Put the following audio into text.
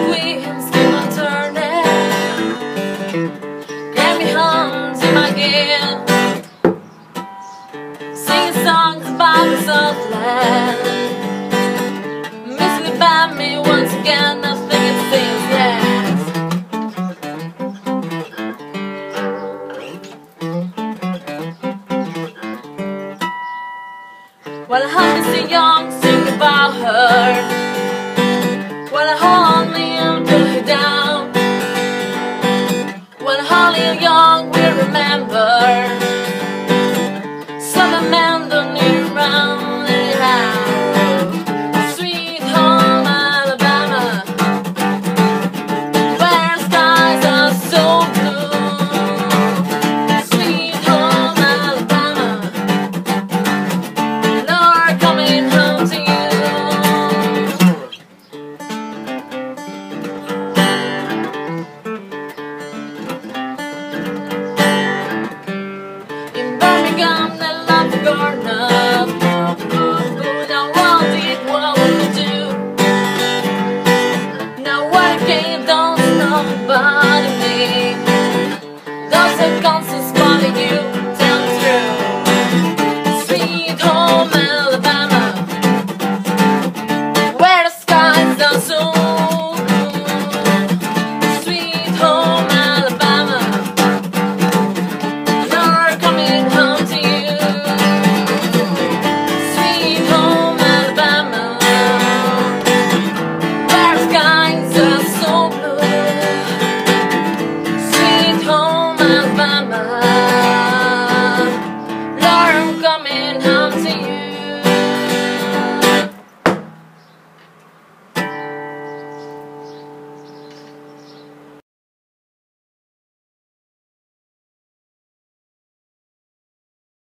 Wheels keep on turning, grab me home to my gear, sing songs about the Southland, miss me by me once again. I think it says yes. While I hold me so young, sing about her. While I hold me and put her down, while Holly and young will remember, some men don't need around anyhow. Sweet home Alabama, where skies are so blue. Sweet home Alabama, Lord coming home to you. They love the gardener,